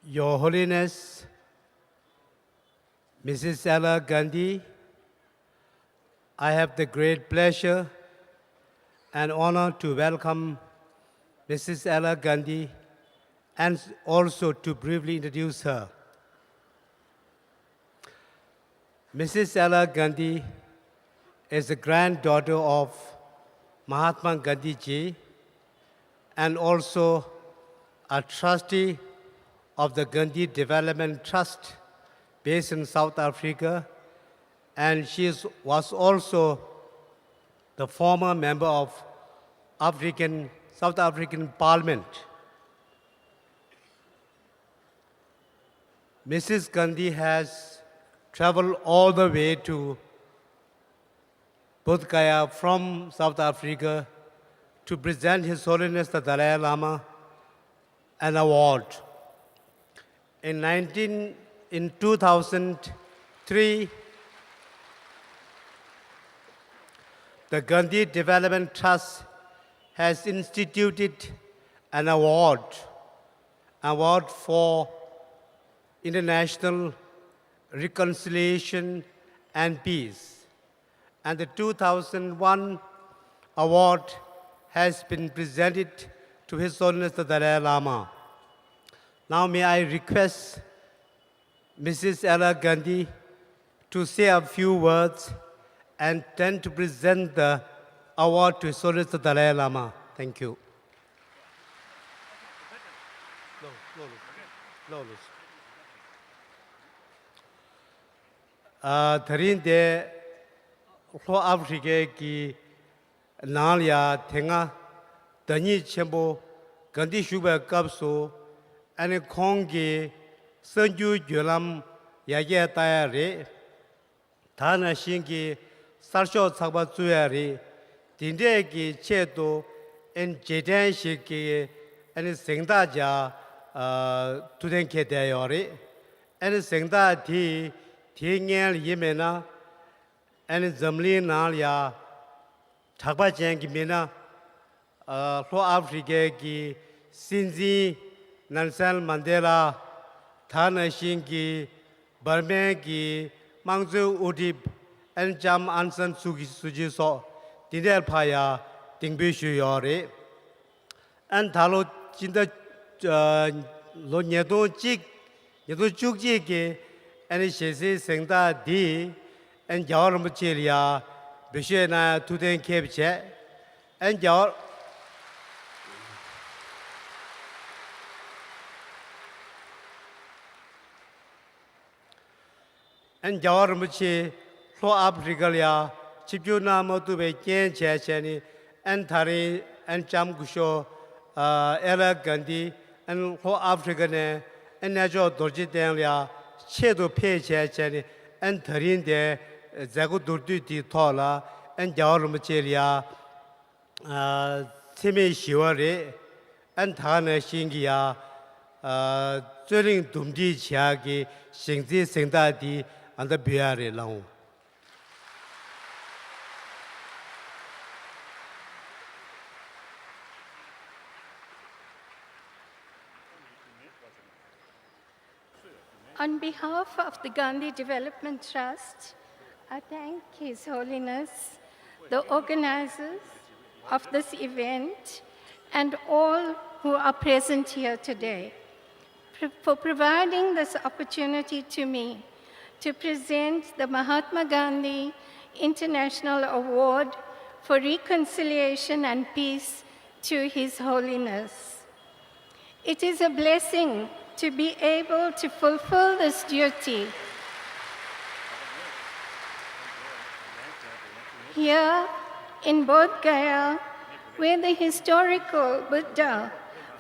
Your Holiness, Mrs. Ella Gandhi, I have the great pleasure and honor to welcome Mrs. Ella Gandhi and also to briefly introduce her. Mrs. Ella Gandhi is the granddaughter of Mahatma Gandhi ji and also a trustee of the Gandhi Development Trust based in South Africa, and she was also the former member of South African Parliament. Mrs. Gandhi has traveled all the way to Bodh Gaya from South Africa to present His Holiness the Dalai Lama an award. In 2003, the Gandhi Development Trust has instituted an award for international reconciliation and peace. And the 2001 award has been presented to His Holiness the Dalai Lama. Now may I request Mrs. Ella Gandhi to say a few words and then to present the award to His Holiness the Dalai Lama. Thank you. Tharinde Ho Africa ki Nalia Tenga Dani Chembo Gandhi Shuba Kapso and Kongi Sanju Julam Yaya Tayare Tana Shingi Sarsho Tsaba Tsuyari Dindeki Cheto and Jetan Shiki and Sengdaja Tudenke Dayori and Sengda Ti Tingel Yemena and Zamli Nalia Takba Jangi Mina Ho Africa ki Sinzi Nelson Mandela Tana Shingi Burma ki Mangzu Udip and Jam Ansan Suji So Dindel Paya Dingbishu Yori and Talo Jinda Lo Nyedo Jik Yedo Chukji and Shesi Sengda Di and Jarmachilia Bishena Tuden Kepche and Jar and Jarmachi Flo Abrigalia Chipuna Motube Jen Checheni and Tari and Jamgusho Ella Gandhi and Ho African and Najo Dorjidelia Chedo Pei Checheni and Tarin de Zago Durdu di Tola and Jarmachilia Timi Shiwari and Tana Shingia Zuring Dumdi Chiagi Shingzi Sengda Di and the Biari Long. On behalf of the Gandhi Development Trust, I thank His Holiness, the organizers of this event, and all who are present here today for providing this opportunity to me to present the Mahatma Gandhi International Award for Reconciliation and Peace to His Holiness. It is a blessing to be able to fulfill this duty here in Bodh Gaya, where the historical Buddha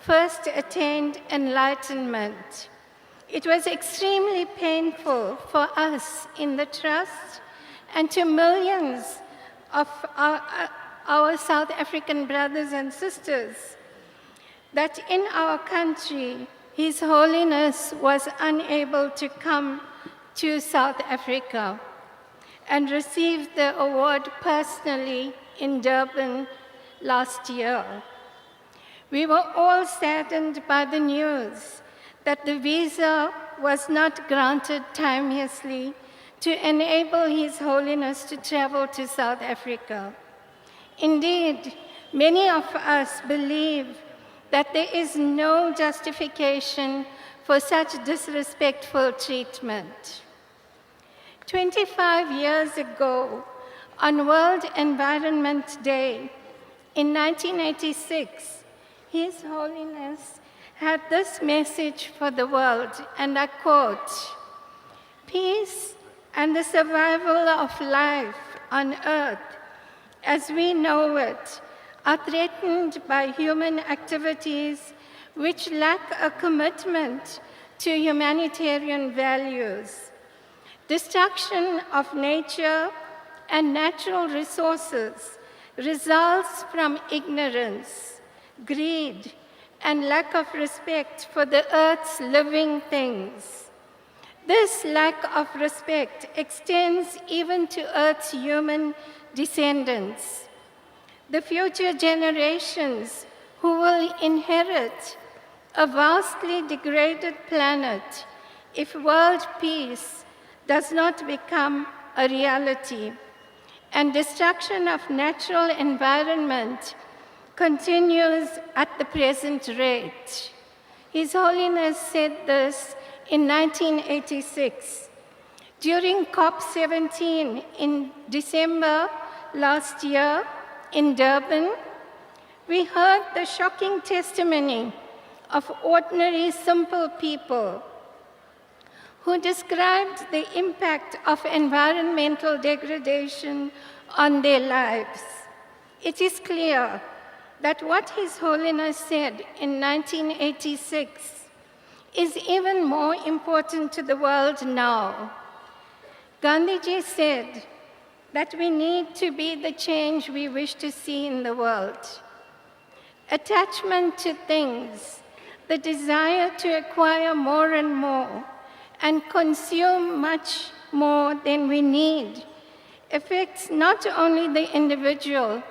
first attained enlightenment. It was extremely painful for us in the Trust and to millions of our South African brothers and sisters that in our country, His Holiness was unable to come to South Africa and received the award personally in Durban last year. We were all saddened by the news that the visa was not granted timeously to enable His Holiness to travel to South Africa. Indeed, many of us believe that there is no justification for such disrespectful treatment. 25 years ago, on World Environment Day in 1986, His Holiness had this message for the world, and I quote, "Peace and the survival of life on earth as we know it are threatened by human activities which lack a commitment to humanitarian values. Destruction of nature and natural resources results from ignorance, greed, and lack of respect for the earth's living things. This lack of respect extends even to Earth's human descendants, the future generations who will inherit a vastly degraded planet if world peace does not become a reality, and destruction of natural environment continues at the present rate." His Holiness said this in 1986. During COP17 in December last year in Durban, we heard the shocking testimony of ordinary, simple people who described the impact of environmental degradation on their lives. It is clear that what His Holiness said in 1986 is even more important to the world now. Gandhiji said that we need to be the change we wish to see in the world. Attachment to things, the desire to acquire more and more, and consume much more than we need, affects not only the individual,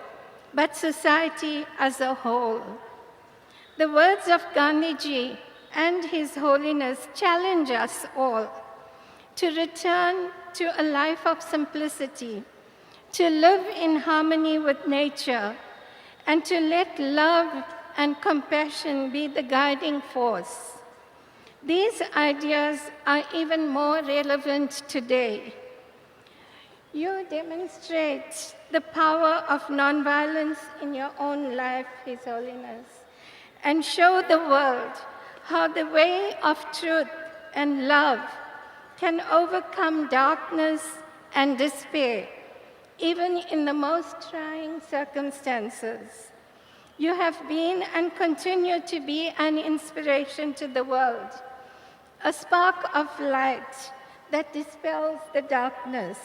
but society as a whole. The words of Gandhiji and His Holiness challenge us all to return to a life of simplicity, to live in harmony with nature, and to let love and compassion be the guiding force. These ideas are even more relevant today. You demonstrate the power of nonviolence in your own life, His Holiness, and show the world how the way of truth and love can overcome darkness and despair, even in the most trying circumstances. You have been and continue to be an inspiration to the world, a spark of light that dispels the darkness.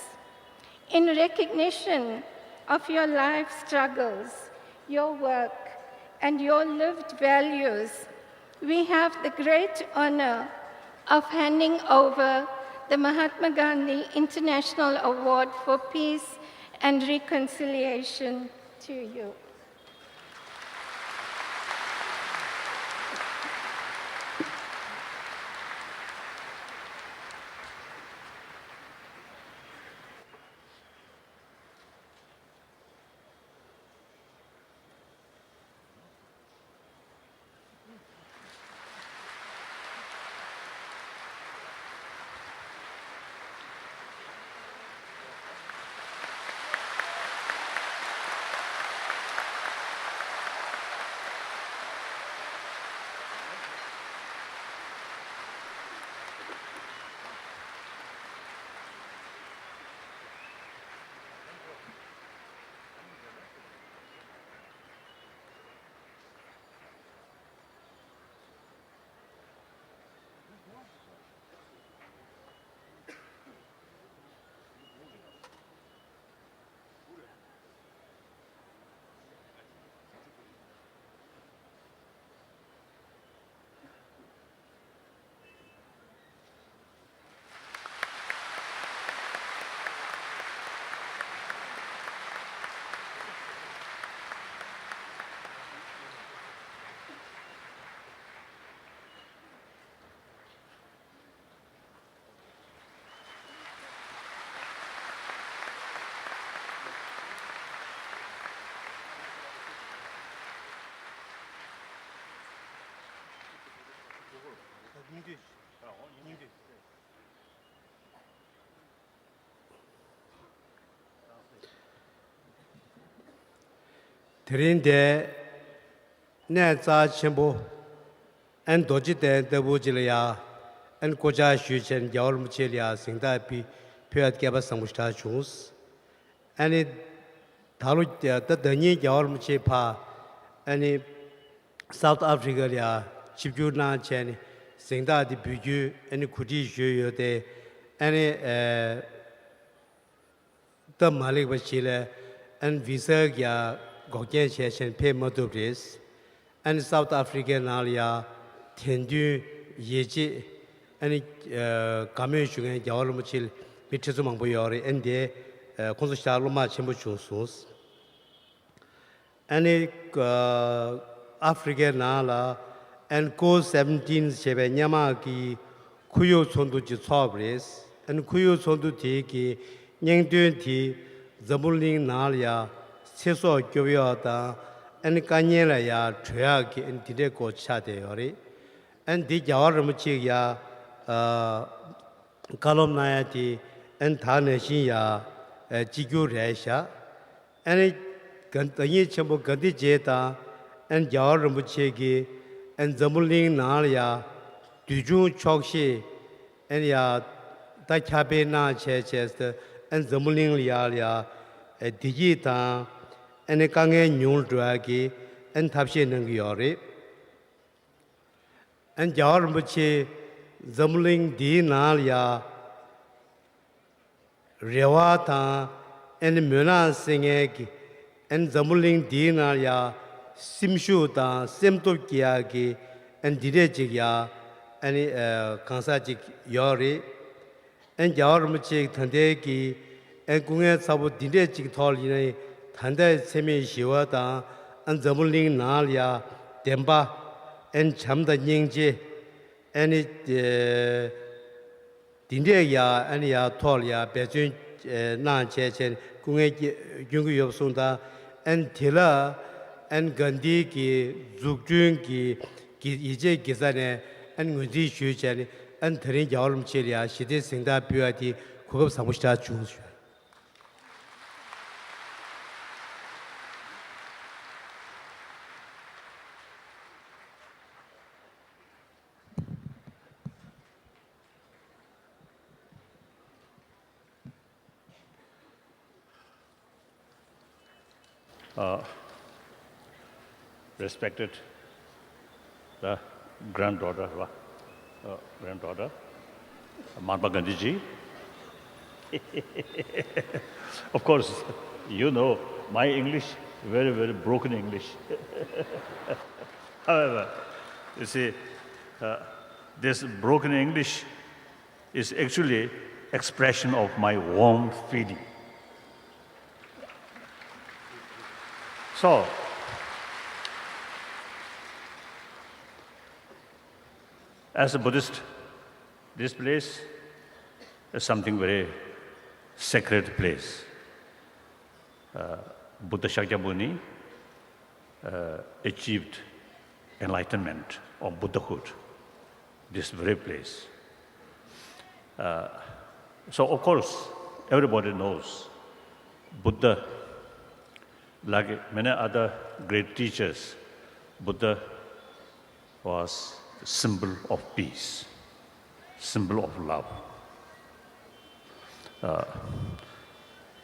In recognition of your life struggles, your work, and your lived values, we have the great honor of handing over the Mahatma Gandhi International Award for Peace and Reconciliation to you. Terinde ne za çembo en doji de bu ya en koja shu chen yaor mu che ya singda pi pyat ke ba samushta chus ani dalu da ni yaor mu che pa ani South Africa ya chipju na chen singda di byu ani kuti shu yo de ani da malik ba chile an visa ya gokyen che chen pe mo do bris and South Africa nalia tendu yeji and commission and yawlumchil mitchum boyori and de konso shaloma chembu chusus and Africa nala and co 17 shebe nyama ki kuyo chondu ji chobres and kuyo chondu ti ki nyengdön ti zabuling nalia seso gyobyoda and Kanyela ya Triaki and Tideco Chate, and the Jawarmuchi ya Kalom Nayati and Taneshi ya Jigu Resha, and it Gantayi Chambo Gandhi Jeta and Jawarmuchegi and Zamuling Nalia, Duju Chokshi, and ya Tachabe Na Chester and Zamuling Lialia, Digita. And a kange nyul dragi and tapshi nangyori and jarmuchi zamling di nalia rewata and muna singegi and zamuling di nalia simshuta semtokiagi and direjigya and kansajik yori and jarmuchi tandeki and kunga sabu direjig tolini Tanda semi shiwada and zamuling nalia demba and chamda nyingje and it dindeya and ya tolia bejun nan chechen kunge jungu yobsunda and tila and gandhi ki zukjun ki ije gizane and nguzi shuchen and terin yawlum chelia shide singda pyati kugab samushta chus. Respected the granddaughter, Mahatma Gandhi ji. Of course, you know my English, very, very broken English. However, you see, this broken English is actually expression of my warm feeling. So, as a Buddhist, this place is something very sacred place. Buddha Shakyamuni achieved enlightenment or Buddhahood, this very place. So of course, everybody knows Buddha, like many other great teachers, Buddha was a symbol of peace, symbol of love.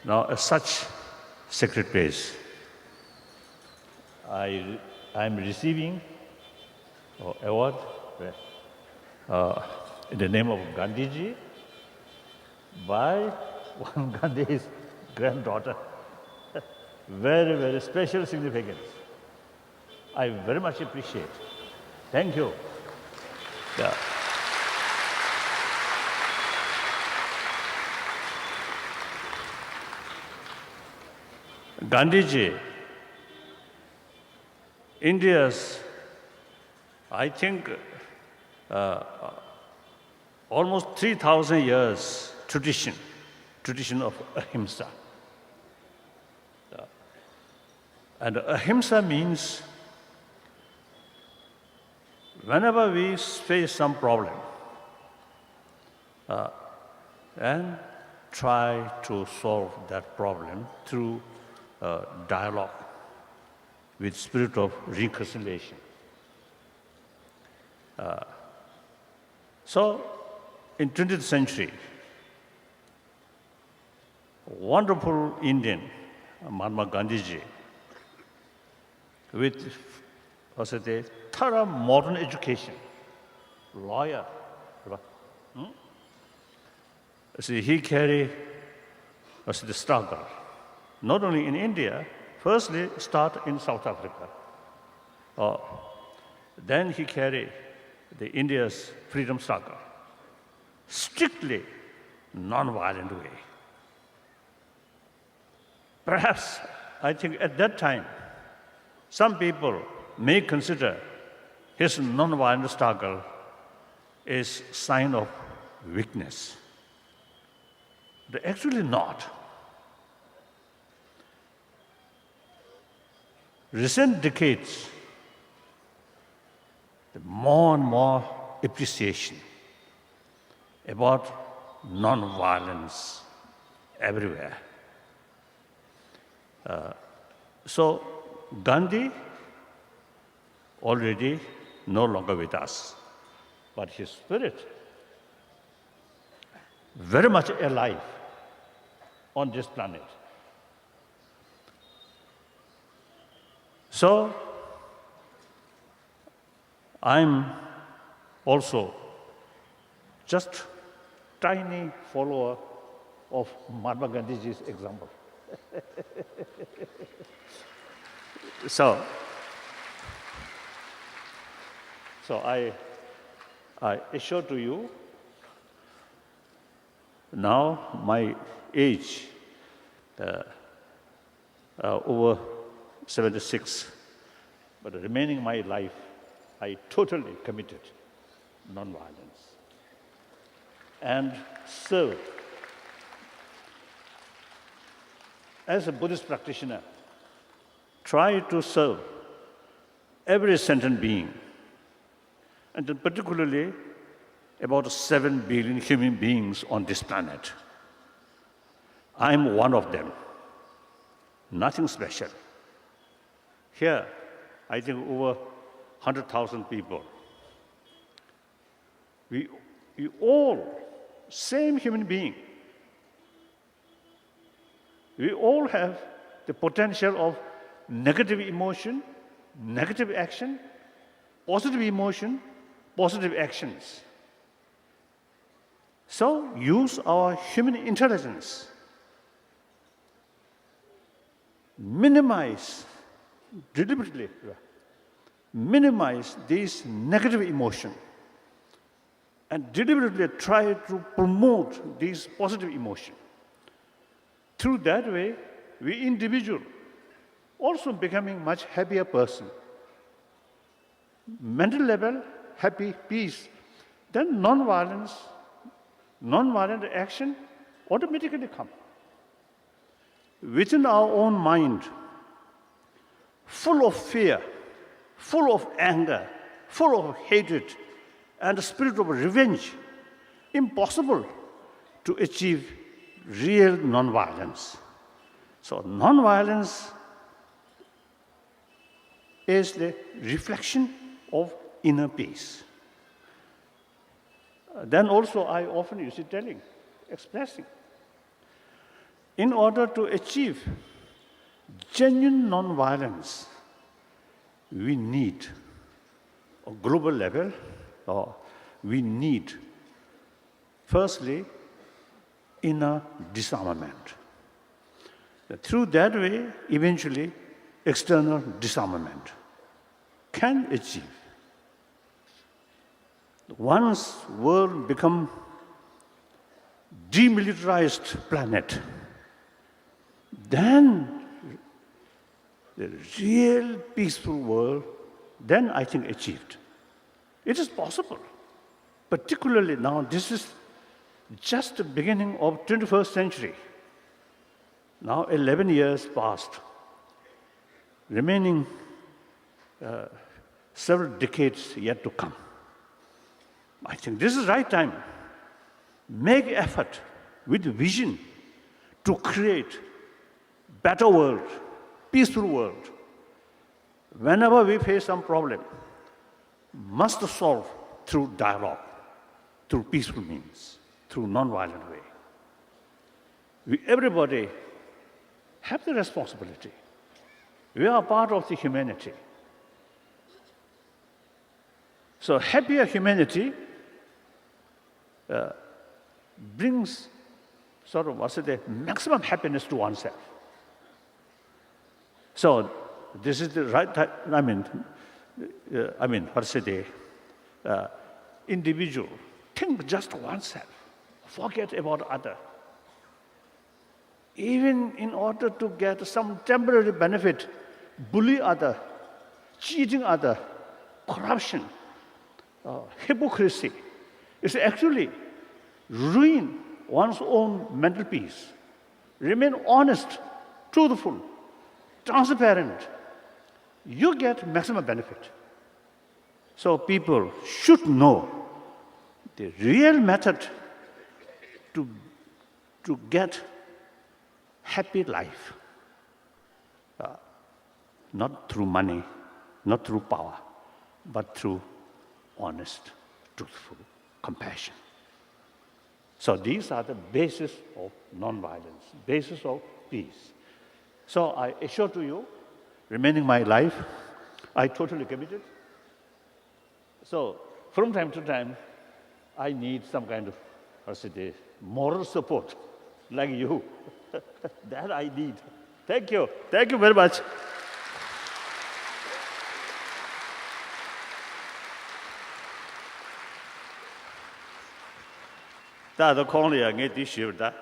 Now, as such sacred place, I am receiving an award in the name of Gandhiji by one Gandhi's granddaughter. Very, very special significance. I very much appreciate. Thank you. Yeah. Gandhiji, India's, I think, almost 3,000 years tradition of ahimsa. And ahimsa means whenever we face some problem, and try to solve that problem through dialogue with spirit of reconciliation. So, in 20th century, wonderful Indian, Mahatma Gandhi ji, with thorough modern education, lawyer, see, he carried the struggle, not only in India, firstly start in South Africa. Then he carried the India's freedom struggle, strictly non-violent way. Perhaps, I think at that time, some people may consider his non-violent struggle is sign of weakness. But actually not. Recent decades, more and more appreciation about non-violence everywhere. So Gandhi already no longer with us, but his spirit very much alive on this planet. So I'm also just tiny follower of Mahatma Gandhi's example. So I assure to you, now my age, over 76, but remaining my life, I totally committed non-violence and serve. As a Buddhist practitioner, try to serve every sentient being, and then particularly about 7 billion human beings on this planet. I'm one of them, nothing special. Here, I think over 100,000 people. We all, same human being. We all have the potential of negative emotion, negative action, positive emotion, positive actions. So use our human intelligence. Deliberately minimize these negative emotion and deliberately try to promote these positive emotion. Through that way, we individual also becoming much happier person. Mental level, happy, peace. Then non-violent action automatically come. Within our own mind, full of fear, full of anger, full of hatred, and the spirit of revenge, impossible to achieve real non-violence. So non-violence is the reflection of inner peace. Then also I often use it expressing. In order to achieve genuine non-violence, we need a global level, or we need, firstly, inner disarmament. Through that way, eventually, external disarmament can achieve. Once world become demilitarized planet, then the real peaceful world, then I think achieved. It is possible. Particularly now, this is just the beginning of 21st century. Now 11 years passed. Remaining several decades yet to come. I think this is the right time. Make effort with vision to create better world, peaceful world. Whenever we face some problem, must solve through dialogue, through peaceful means, through non-violent way. Everybody have the responsibility. We are part of the humanity. So happier humanity brings sort of, maximum happiness to oneself. So this is the right time, individual, think just oneself, forget about other. Even in order to get some temporary benefit, bully other, cheating other, corruption, hypocrisy, is actually ruin one's own mental peace. Remain honest, truthful, transparent. You get maximum benefit. So people should know the real method to get happy life. Not through money, not through power, but through honest, truthful compassion. So these are the basis of non-violence, basis of peace. So I assure to you, remaining my life, I totally committed. So from time to time, I need some kind of, moral support, like you. That I need. Thank you. Thank you very much. 다들 콩리야 게디 쉬다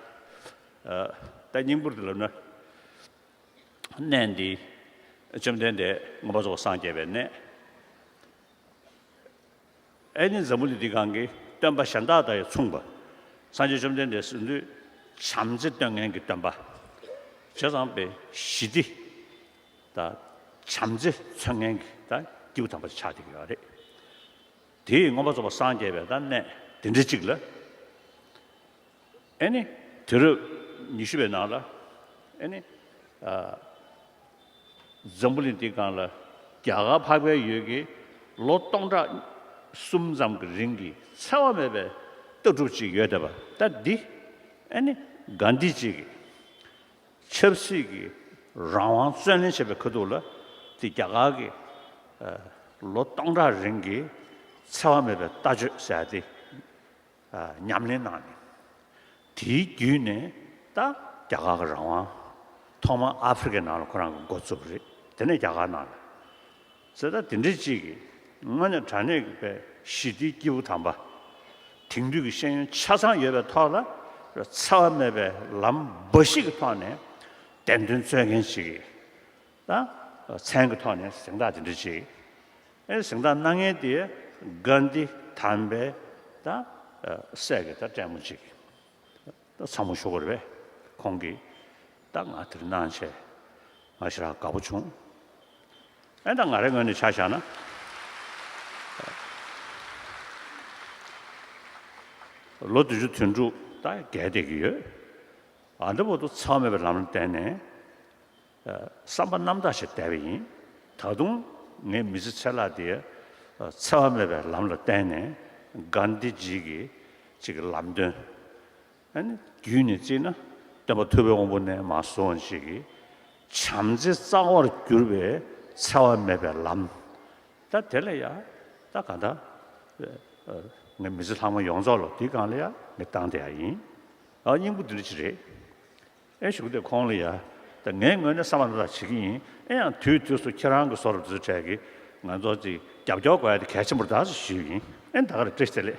다님부들은 낸디 좀 된데 뭐 저거 상제베네 애는 저물이 관계 담바 산다다의 충분 산제 좀 된데 순도 잠짓당한 게 담바 저상배 시디 다 잠짓 청행 다 기우 담바 차디가 그래 뒤 뭐 저거 상제베다네 된지직라 애니 들어 니시베 나라 애니 점불인티간라 야가 파베 여기 로똥다 숨잠 그 링기 처음에 떠주지 여다봐 다디 애니 간디지 첩시기 라완 쇠는 셔베 그돌라 디 야가게 로똥다 링기 처음에 따주 사디 냠레나니 디 규네 다 야가가 라완 토마 아프리카 나로 그런 거 고츠브리 되네 야가 나 저다 딘지지 뭐냐 자네게 시디 기부 담바 딩득이 신 차상 예배 타라 처음에베 람 버시기 타네 댄든 쇠겐시기 다 생거 타네 생다 딘지지 에 생다 낭에 뒤에 간디 담배 다 세게 다 때문지 또 사무쇼거래 공기 딱 아들 나한테 마시라 가보충 애당 아래 거는 차샤나 로드주 튼주 다 개대기요 안도보도 처음에 남을 때네 삼번 남다시 때비 더동 내 미스찰라디에 처음에 남을 때네 간디지기 지금 남든 아니 균이지나 또 투병원에 마소원식이 참지 싸워를 규르베 차원매베 람다 될래야 다 간다 내 미스 한번 용서로 뒤간래야 내 땅대야이 인부들이지 애식도 콩리야 다 내가 사만다 지기 그냥 뒤뒤서 결한 거 서로 저기 나도지 잡잡고야 돼 개심을 다 쉬기 엔다가 뜻들래